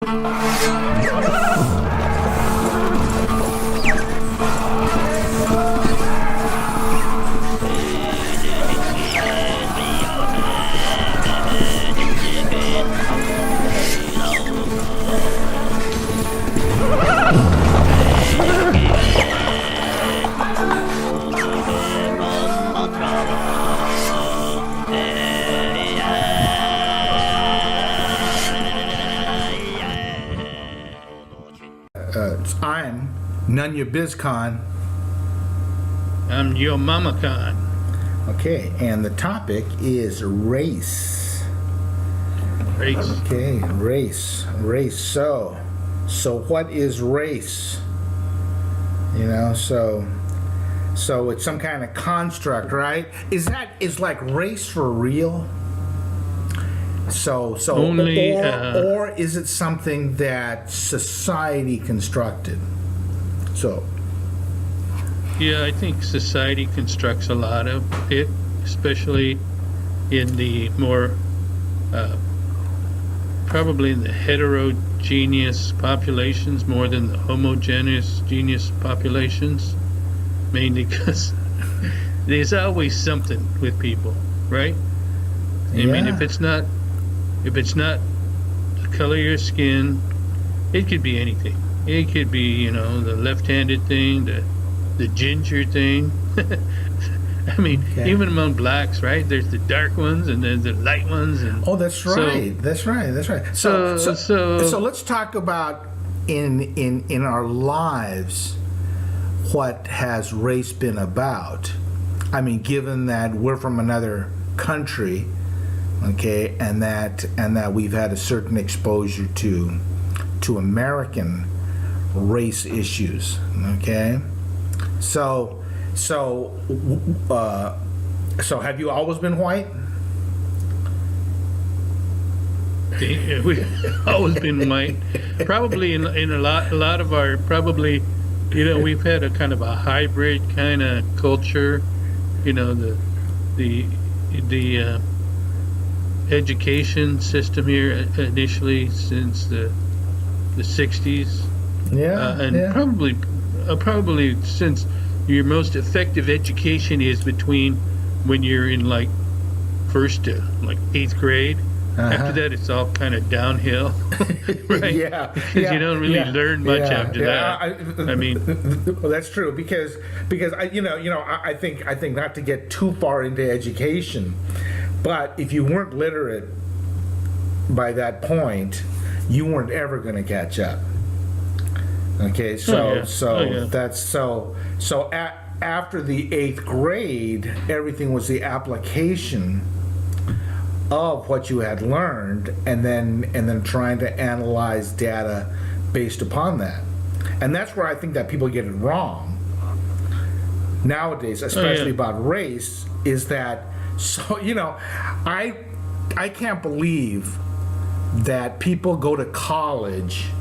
I'm None Your BizCon. I'm your mama con. Okay, and the topic is race. Race. Okay, race. So what is race? You know, so it's some kind of construct, right? Is like race for real? So Only, or is it something that society constructed? So Yeah, I think society constructs a lot of it, especially in the more, probably in the heterogeneous populations more than the homogeneous populations, mainly because there's always something with people, right? I mean, if it's not the color of your skin, it could be anything. It could be, you know, the left-handed thing, the ginger thing. I mean, even among blacks, right? There's the dark ones and there's the light ones. And that's right. That's right. So let's talk about in our lives what has race been about. I mean, given that we're from another country, okay, and that we've had a certain exposure to American race issues, okay. So have you always been white? We've always been white. Probably in a lot of our, probably, you know, we've had a kind of a hybrid kind of culture. You know, the education system here initially since the 60s. Probably since your most effective education is between when you're in like first to like 8th grade. After that, it's all kind of downhill, right? Because you don't really learn much after that. I mean, well, that's true because I think not to get too far into education, but if you weren't literate by that point, you weren't ever going to catch up. Okay, after the 8th grade, everything was the application of what you had learned, and then trying to analyze data based upon that. And that's where I think that people get it wrong nowadays, especially about race, is that, so, you know, I can't believe that people go to college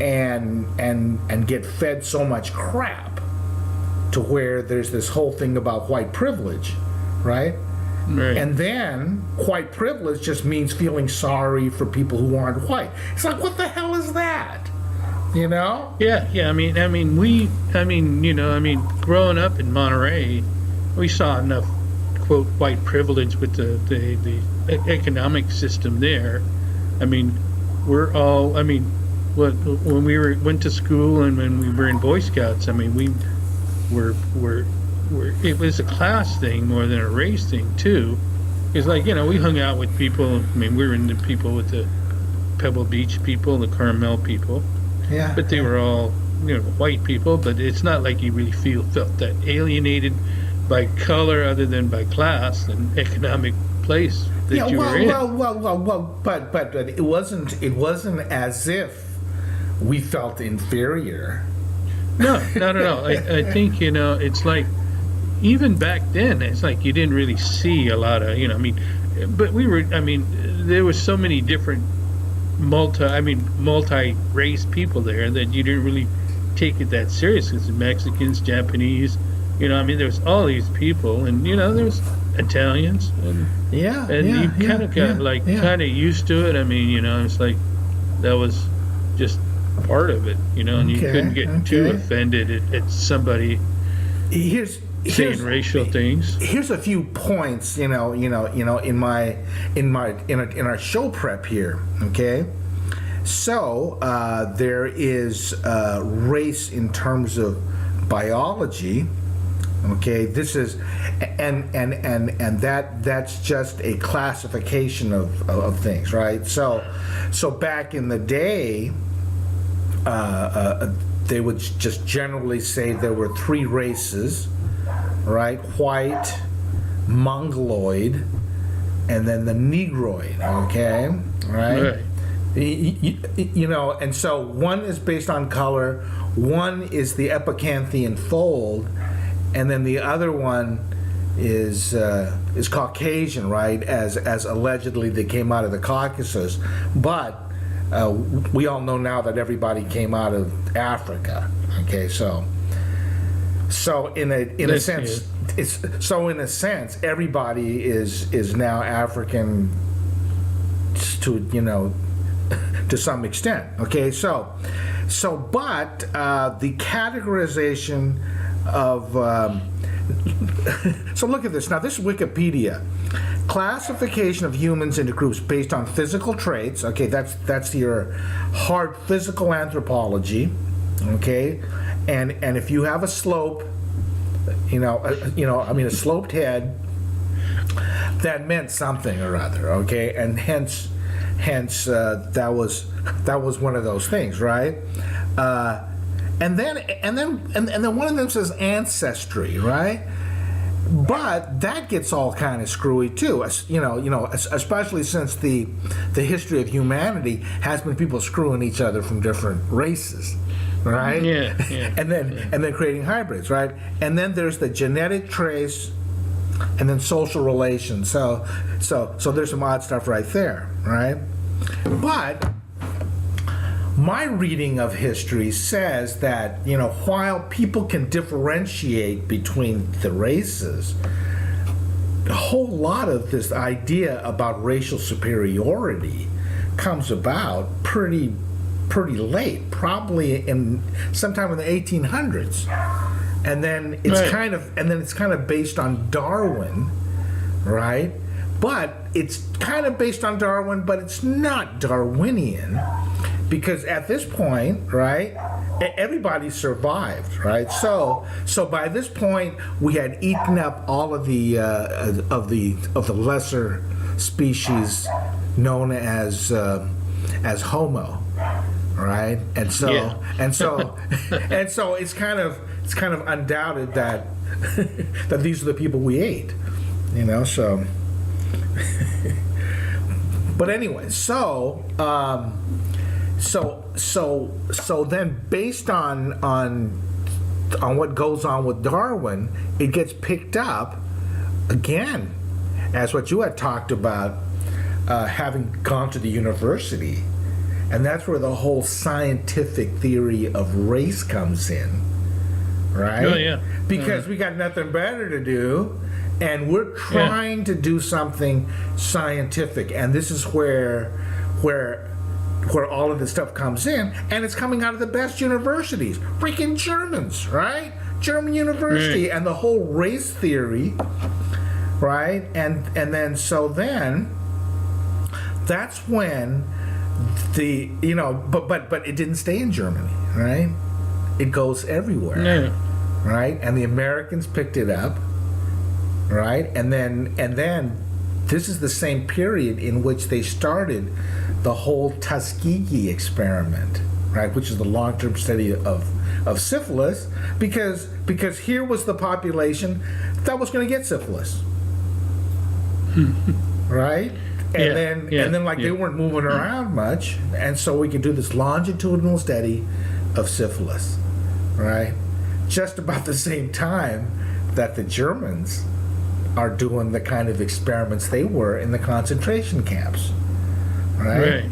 and get fed so much crap to where there's this whole thing about white privilege, right? Right. And then white privilege just means feeling sorry for people who aren't white. It's like, what the hell is that? You know? Yeah. I mean, growing up in Monterey, we saw enough, quote, white privilege with the economic system there. I mean, we're all, I mean, when we went to school and when we were in Boy Scouts, I mean, we were it was a class thing more than a race thing too. It's like, you know, we hung out with people. I mean, we were into people with the Pebble Beach people, the Carmel people. Yeah. But they were all, you know, white people. But it's not like you really felt that alienated by color other than by class and economic place that you were in. But it wasn't as if we felt inferior. No. I think, you know, it's like, even back then, it's like you didn't really see a lot of, you know, I mean, but there was so many different multi-race people there that you didn't really take it that serious. Because Mexicans, Japanese, you know, I mean, there's all these people, and, you know, there's Italians, and you kind of got kind of used to it. I mean, you know, it's like, That was just part of it, and you Okay, couldn't get too okay. offended at somebody Here's saying racial things. here's a few points, in our show prep here. Okay, so there is race in terms of biology. Okay, this is, and that's just a classification of things, right? So back in the day, they would just generally say there were three races, right? White, Mongoloid, and then the Negroid. Okay, right? And so one is based on color, one is the epicanthian fold, and then the other one is Caucasian, right? As allegedly they came out of the Caucasus, but we all know now that everybody came out of Africa. Okay, so in a sense, everybody is now African to to some extent. Okay, but the categorization of so look at this. Now this is Wikipedia. Classification of humans into groups based on physical traits. Okay, that's your hard physical anthropology. Okay, and if you have a slope, a sloped head, that meant something or other. Okay, and hence that was one of those things, right? And then one of them says ancestry, right? But that gets all kind of screwy too, especially since the history of humanity has been people screwing each other from different races, right? Yeah. and then creating hybrids, right? And then there's the genetic trace, and then social relations. So there's some odd stuff right there, right? But my reading of history says that, while people can differentiate between the races, a whole lot of this idea about racial superiority comes about pretty late, probably sometime in the 1800s. And then it's kind of based on Darwin, right? But it's kind of based on Darwin, but it's not Darwinian. Because at this point, right, everybody survived, right? So by this point, we had eaten up all of the lesser species known as Homo, right? And so it's kind of undoubted that that these are the people we ate, So, but anyway, so then based on what goes on with Darwin, it gets picked up again as what you had talked about, having gone to the university, and that's where the whole scientific theory of race comes in, right? Oh yeah. Because we got nothing better to do, and we're trying to do something scientific, and this is where all of this stuff comes in, and it's coming out of the best universities, freaking Germans, right? German university, and the whole race theory, right? And then that's when but it didn't stay in Germany, right? It goes everywhere, right? And the Americans picked it up, right? And then this is the same period in which they started the whole Tuskegee experiment, right, which is the long-term study of syphilis, because here was the population that was going to get syphilis, right? And then they weren't moving around much, and so we could do this longitudinal study of syphilis, right? Just about the same time that the Germans are doing the kind of experiments they were in the concentration camps, right?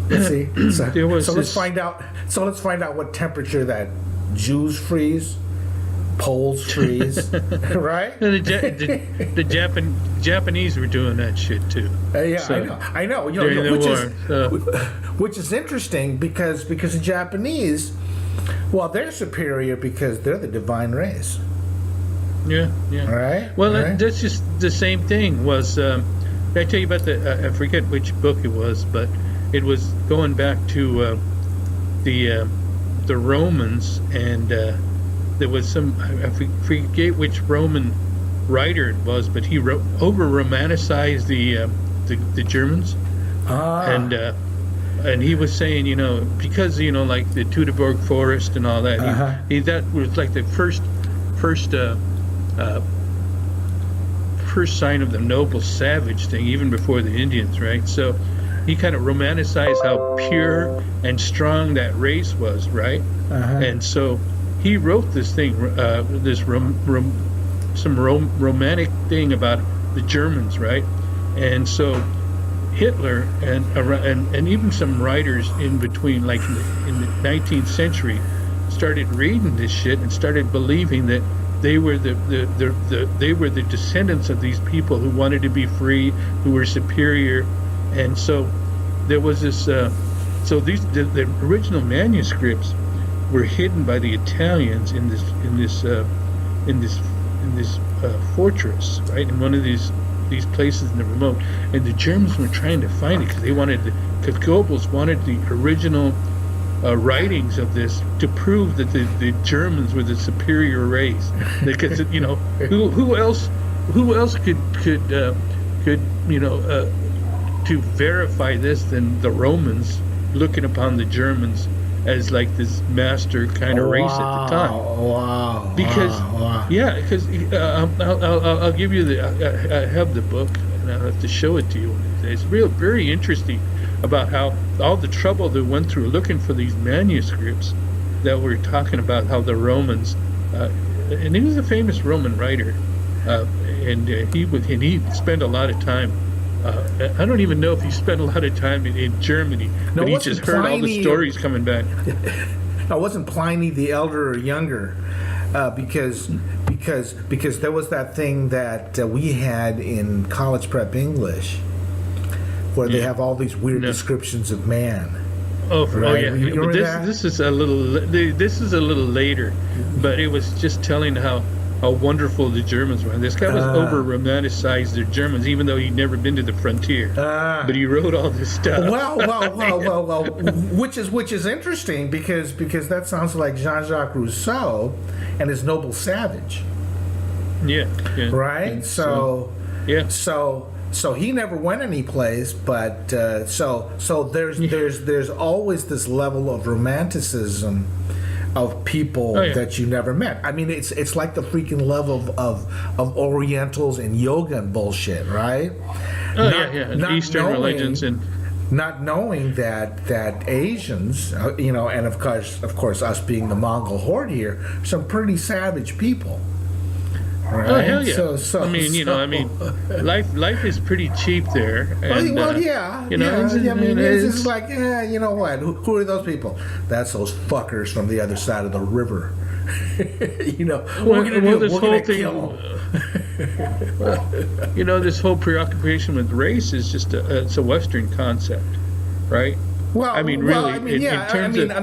Let's see. So let's find out. So let's find out what temperature that Jews freeze poles freeze, right? The Japanese were doing that shit too. Yeah, So, I know. You during know, the war. So, which is interesting because the Japanese, well, they're superior because they're the divine race, yeah, yeah. right? Well, right? that's just the same thing. Was did I tell you about the? I forget which book it was, but it was going back to the Romans, and there was some, I forget which Roman writer it was, but he over romanticized the Germans, and he was saying, because like the Teutoburg Forest and all that, that was like the first sign of the noble savage thing, even before the Indians, right? So he kind of romanticized how pure and strong that race was, right? And so he wrote this thing, some romantic thing about the Germans, right? And so Hitler and even some writers in between, like in the 19th century, started reading this shit and started believing that they were they were the descendants of these people who wanted to be free, who were superior, and so there was this. So the original manuscripts were hidden by the Italians in this fortress, right, in one of these places in the remote, and the Germans were trying to find it because Goebbels wanted the original writings of this to prove that the Germans were the superior race, because who else could to verify this than the Romans looking upon the Germans as like this master kind of race at the time. Wow. Because because I'll give you I have the book and I'll have to show it to you one of these days. It's very interesting about how all the trouble they went through looking for these manuscripts that were talking about how the Romans, and he was a famous Roman writer, and he spent a lot of time. I don't even know if he spent a lot of time in Germany, but he just heard all the stories coming back. Now, wasn't Pliny the Elder or younger? Because there was that thing that we had in college prep English, where they have all these weird descriptions of man. Right? You remember that? This is a little later, but it was just telling how wonderful the Germans were. This guy was over romanticized the Germans, even though he'd never been to the frontier. But he wrote all this stuff. Well, which is interesting because that sounds like Jean-Jacques Rousseau and his Noble Savage. Yeah. Right. So he never went any place, but so there's always this level of romanticism of people that you never met. I mean, it's like the freaking level of Orientals and yoga and bullshit, right? Not Eastern religions and not knowing that Asians, and of course us being the Mongol horde here, some pretty savage people. Right? Oh hell yeah! Life is pretty cheap there. And, it's just like, you know what? Who are those people? That's those fuckers from the other side of the river. This whole preoccupation with race is just it's a Western concept, right? Well, I mean, really, in terms of, but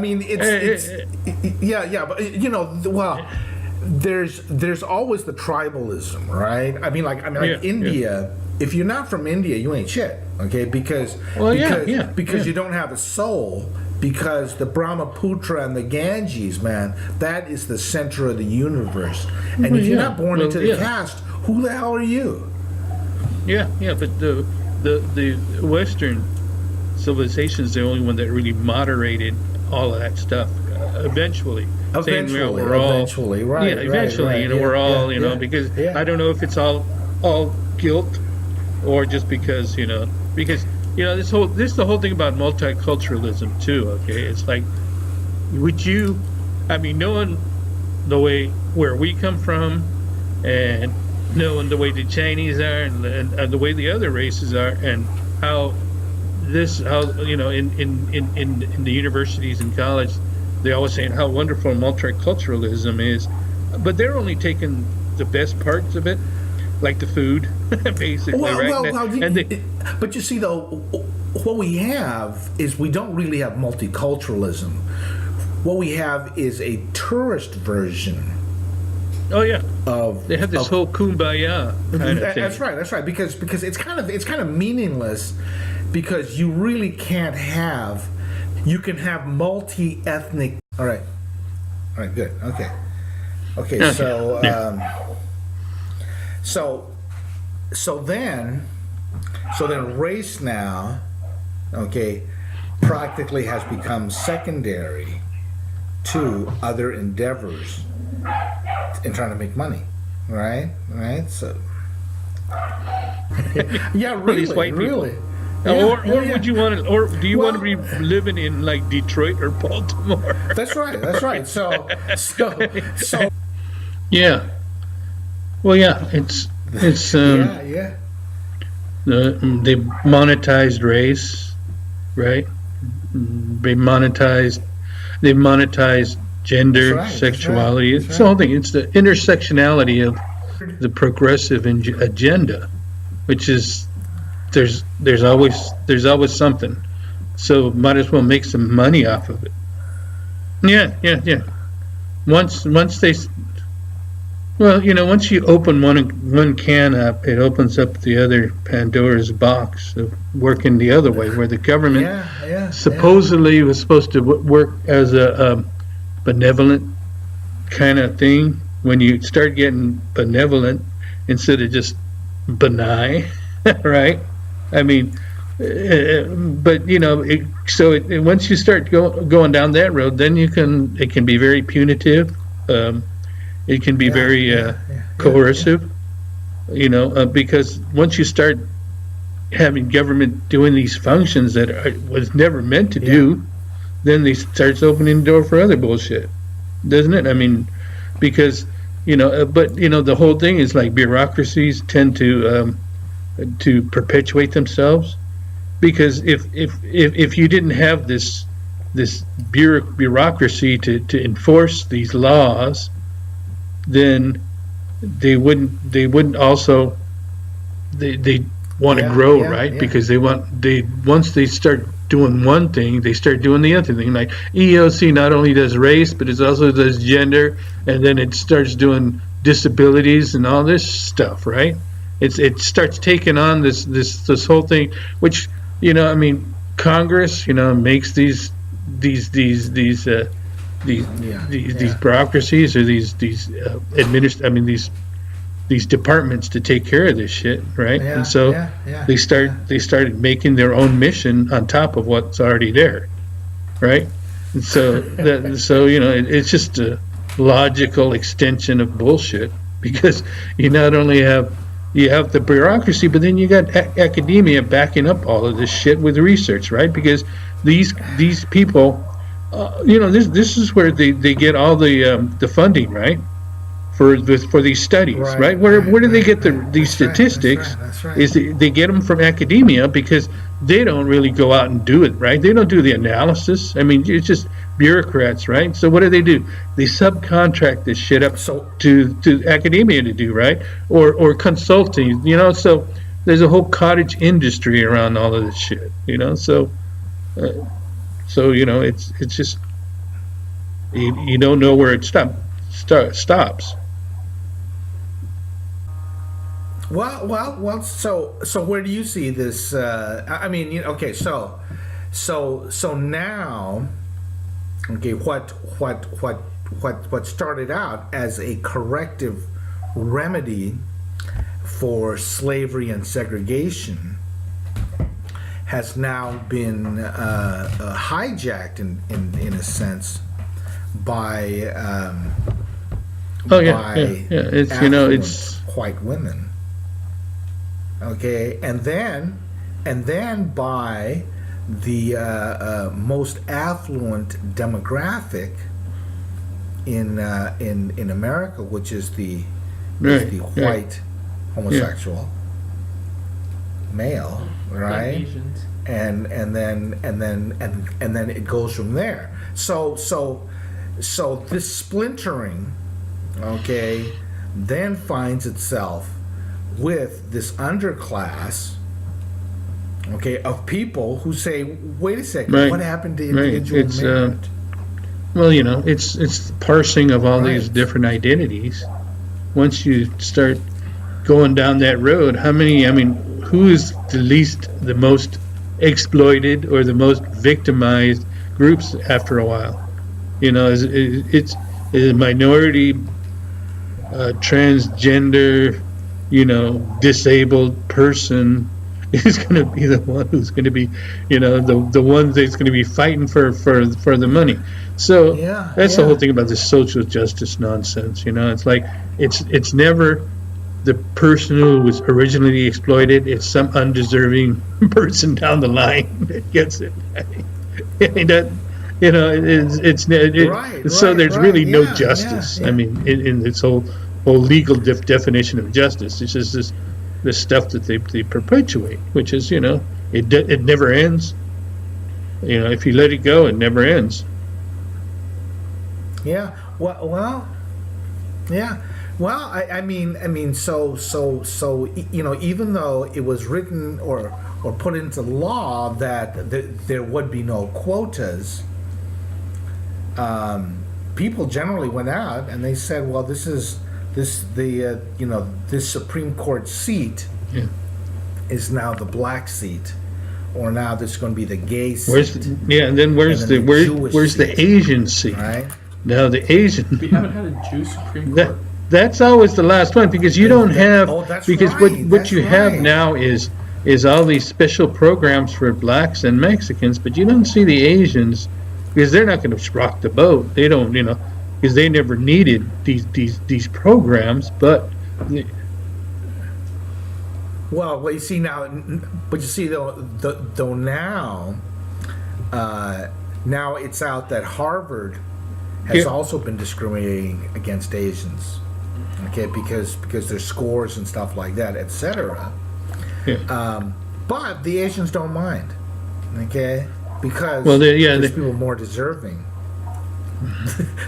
there's always the tribalism, right? I mean, like India. If you're not from India, you ain't shit, okay? Because you don't have a soul. Because the Brahmaputra and the Ganges, man, that is the center of the universe. And if you're not born into the caste, who the hell are you? Yeah, but the Western civilization is the only one that really moderated all of that stuff. Eventually, eventually, right? Yeah, eventually, we're all, because I don't know if it's all guilt or just because this is the whole thing about multiculturalism too. Okay, it's like, knowing the way where we come from, and knowing the way the Chinese are, and the way the other races are, and how in the universities and college, they always saying how wonderful multiculturalism is. but they're only taking the best parts of it, like the food, basically, right? And they, but you see, though, what we have is we don't really have multiculturalism. What we have is a tourist version. oh yeah, Of they have this whole kumbaya kind of thing. That's right. That's right. Because it's kind of meaningless, because you really can't have. You can have multi-ethnic. All right. Good. Okay. Okay, So yeah. so then race now, okay, practically has become secondary to other endeavors in trying to make money, right? So yeah, For these really, white people. really. Or Yeah. would you want to, or do you want to be Well- living in like Detroit or Baltimore? That's right. So Yeah. Well, yeah, it's yeah. they monetized race, right? They monetized gender, That's right, sexuality. that's right, It's the whole thing. It's the intersectionality of the progressive agenda, which is there's always something. So might as well make some money off of it. Yeah. Once they, well, once you open one can up, it opens up the other Pandora's box of working the other way, where the government Yeah. supposedly was supposed to work as a benevolent kind of thing. When you start getting benevolent instead of just benign, right? I mean, but once you start going down that road, then it can be very punitive. It can be very coercive. Because once you start having government doing these functions that was never meant to do, then they starts opening the door for other bullshit, doesn't it? I mean, because the whole thing is like bureaucracies tend to perpetuate themselves, because if you didn't have this bureaucracy to enforce these laws, then they wouldn't also they want to grow, right? Yeah. Because once they start doing one thing, they start doing the other thing. Like EEOC not only does race, but it also does gender, and then it starts doing disabilities and all this stuff, right? It starts taking on this whole thing, which Congress makes these bureaucracies, or these departments to take care of this shit, right? And so they started making their own mission on top of what's already there, right? And so it's just a logical extension of bullshit, because you not only have the bureaucracy, but then you got academia backing up all of this shit with research, right? Because these people, this is where they get all the funding, right? For these studies, right? Where do they get these statistics? That's right. Is they get them from academia, because they don't really go out and do it, right? They don't do the analysis. I mean, it's just bureaucrats, right? So what do? They subcontract this shit up to academia to do, right? Or consulting, so there's a whole cottage industry around all of this shit, so it's just you don't know where it stops. Well. So where do you see this? Okay. So now, okay, what started out as a corrective remedy for slavery and segregation has now been hijacked in a sense by It's affluent white women. Okay, and then by the most affluent demographic in America, which is the white homosexual male, right? Asians. And then it goes from there. So this splintering okay, then finds itself with this underclass, okay, of people who say, wait a second, Right. what happened to Right. individual It's, merit? Well, it's the parsing of all these Right. different identities. Once you start going down that road, who is the most exploited or the most victimized groups after a while? It's a minority, transgender, disabled person is going to be the one who's going to be, the one that's going to be fighting for the money. So Yeah, that's the yeah. whole thing about this social justice nonsense. It's like it's never the person who was originally exploited. It's some undeserving person down the line that gets it. That, Right, so right, there's right. really no Yeah, justice. yeah, I mean, in this whole legal definition of justice, it's just this stuff that they perpetuate, which is it never ends. If you let it go, it never ends. Yeah. Well, yeah. Well, I mean, so even though it was written or put into law that there would be no quotas, people generally went out and they said, well, this Supreme Court seat Yeah. is now the black seat, or now this is going to be the gay seat, And then where's And then the the Jewish where's the seat. Asian seat? right? Now the Asian. We haven't had a Jew Supreme That, Court. that's always the last one because you don't have Oh, that's because right, what that's you have right. now is all these special programs for blacks and Mexicans, but you don't see the Asians because they're not going to rock the boat. They don't, because they never needed these programs. But Well, you see now, but you see though now, now it's out that Harvard has Yeah. also been discriminating against Asians, okay, because their scores and stuff like that, etc. yeah. But the Asians don't mind, okay, because Well, there's people more deserving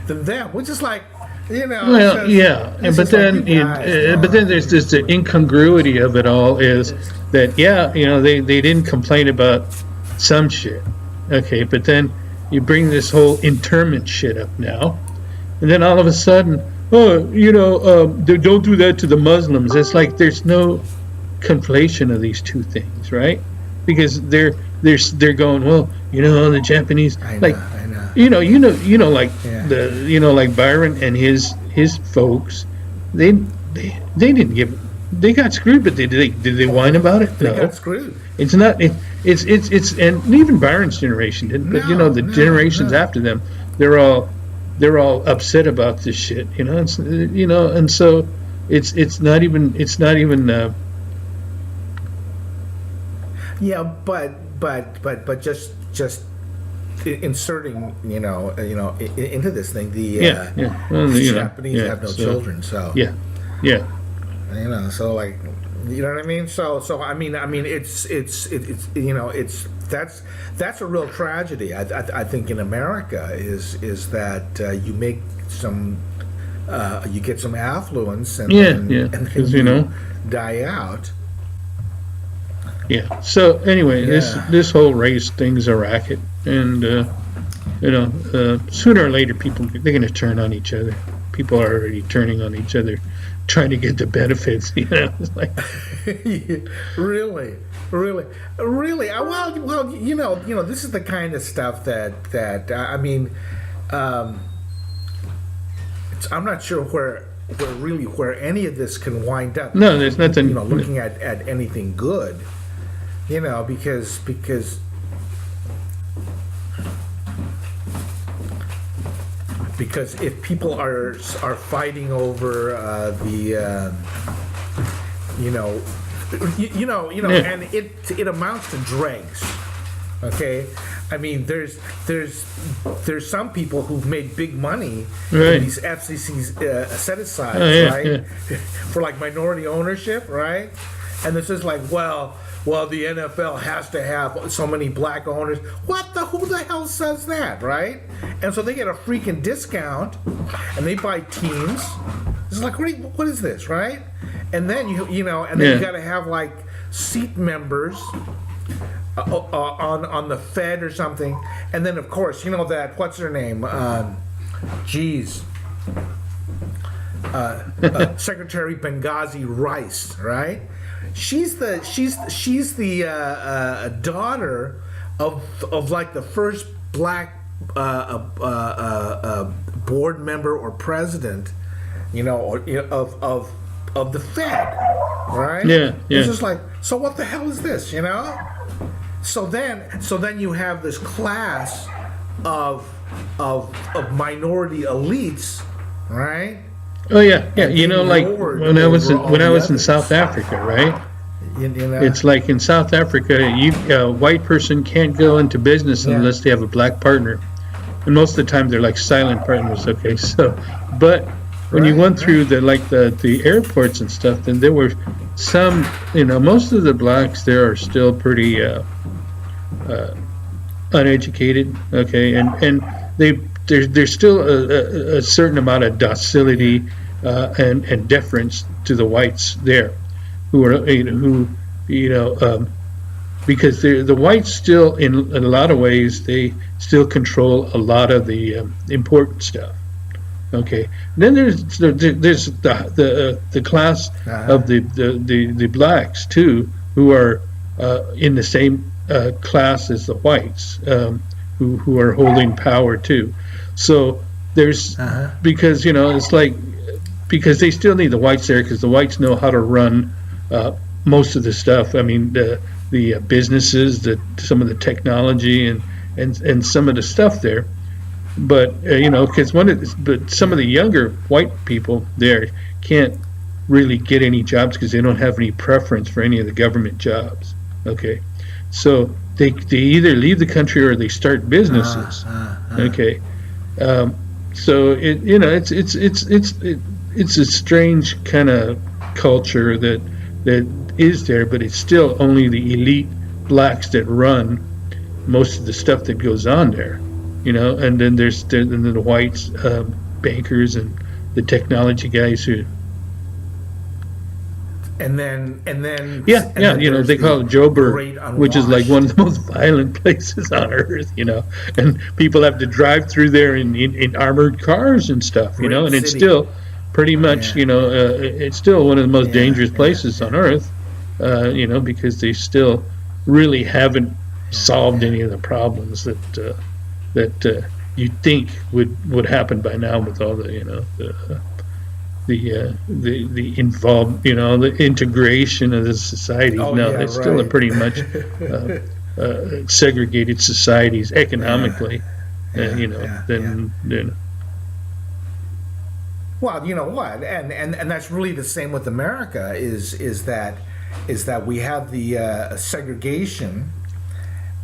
than them, which is like, Well, yeah, it's but just like, then you guys, but then there's this the incongruity of it all is that they didn't complain about some shit, okay, but then you bring this whole internment shit up now, and then all of a sudden, they don't do that to the Muslims. It's like there's no conflation of these two things, right? Because they're going, well, the Japanese, I know, like, I know. like Yeah. like Byron and his folks, they didn't give, they got screwed, but did they whine about it? They No, got screwed. it's not. It's and even Byron's generation didn't, but No, the no, generations no. after them, they're all upset about this shit. It's and so it's not even. Yeah, but just inserting, into this thing, Well, the Japanese have no so, children, so Yeah. so like, you know what I mean? So I mean, it's that's a real tragedy. I think in America is that you make some you get some affluence and Yeah, then, yeah, and then 'cause, you die out. Yeah. So anyway, Yeah. this whole race thing's a racket, and sooner or later, they're going to turn on each other. People are already turning on each other, trying to get the benefits. It's like, Really. Well, this is the kind of stuff that I mean, I'm not sure where any of this can wind up. No, there's nothing. Looking at anything good. Because if people are fighting over Yeah. and it amounts to dregs. Okay, I mean, there's some people who've made big money Right. in these FCC's set asides, Oh, yeah, right? yeah. For like minority ownership, right? And this is like, well, well, the NFL has to have so many black owners. Who the hell says that, right? And so they get a freaking discount, and they buy teams. It's like, what is this, right? And then you got to have like seat members on the Fed or something, and then of course that what's her name? Secretary Benghazi Rice, right? She's the daughter of like the first black board member or president, of the Fed, right? Yeah. It's just like, so what the hell is this, So then you have this class of minority elites, right? Oh yeah. Like when I was in South Africa, right? It's like in South Africa, a white person can't go into business unless they have a black partner, and most of the time they're like silent partners. Okay, so but when you went through the airports and stuff, then there were some, most of the blacks there are still pretty uneducated. Okay, and there's still a certain amount of docility and deference to the whites there, because the whites still in a lot of ways they still control a lot of the important stuff. Okay, and then there's the class of the blacks too, who are in the same class as the whites, who are holding power too. So there's because it's like, because they still need the whites there, because the whites know how to run most of the stuff. I mean, the businesses, some of the technology and some of the stuff there. But because some of the younger white people there can't really get any jobs because they don't have any preference for any of the government jobs. Okay, so they either leave the country or they start businesses. Okay, so it's a strange kind of culture that is there, but it's still only the elite blacks that run most of the stuff that goes on there. And then there's the whites, bankers, and the technology guys who. And then they call it Joburg, which is like one of the most violent places on earth, and people have to drive through there in armored cars and stuff, and it's still pretty much, it's still one of the most dangerous places on earth, because they still really haven't solved any of the problems that you'd think would happen by now with all the the involved, the integration of the societies. It's still a pretty much segregated societies economically, Well, you know what, and that's really the same with America. Is that we have the segregation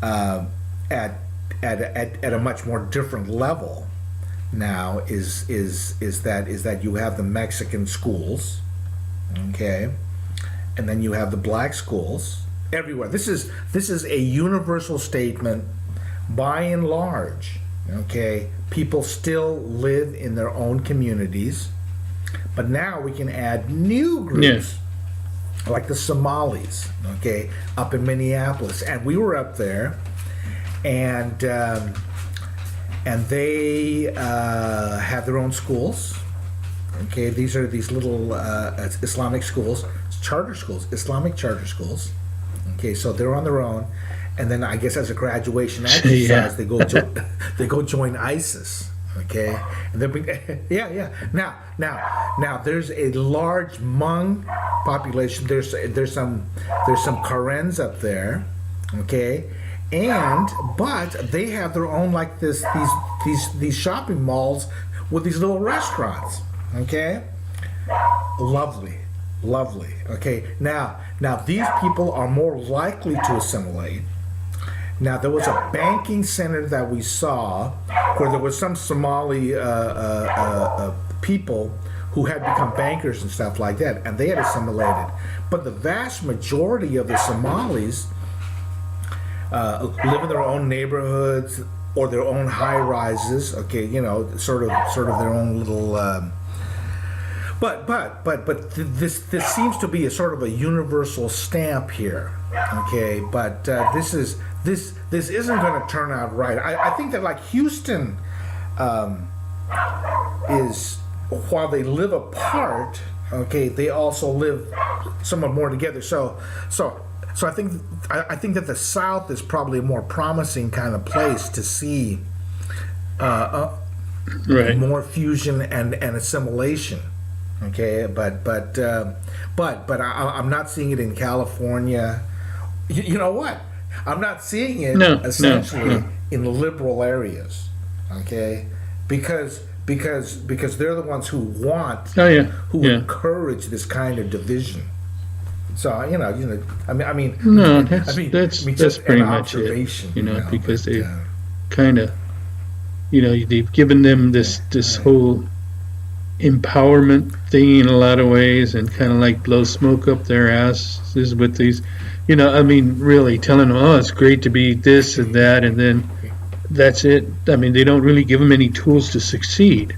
at a much more different level now. Is that you have the Mexican schools, okay, and then you have the black schools everywhere. This is a universal statement, by and large. Okay, people still live in their own communities, but now we can add new groups, like the Somalis, okay, up in Minneapolis, and we were up there, and they have their own schools. Okay, these are these little Islamic schools, charter schools, Islamic charter schools. Okay, so they're on their own. And then I guess as a graduation exercise, they go join ISIS. Okay, and now there's a large Hmong population. There's some Karens up there. Okay, but they have their own, like these shopping malls with these little restaurants. Okay, lovely. Okay, now these people are more likely to assimilate. Now, there was a banking center that we saw where there was some Somali people who had become bankers and stuff like that, and they had assimilated. But the vast majority of the Somalis live in their own neighborhoods or their own high rises. Okay, you know, sort of their own little. But this seems to be a sort of a universal stamp here. Okay, but this isn't going to turn out right. I think that like Houston is, while they live apart, okay, they also live somewhat more together. So I think that the South is probably a more promising kind of place to see Right. more fusion and assimilation. Okay, but I'm not seeing it in California. You know what? I'm not seeing it essentially in liberal areas. Okay, because they're the ones who want, who encourage this kind of division. So I mean, that's just pretty an much it. observation. Because they kind of, they've given them this whole empowerment thing in a lot of ways, and kind of like blow smoke up their asses with these, really telling them, oh, it's great to be this and that, and then that's it. I mean, they don't really give them any tools to succeed.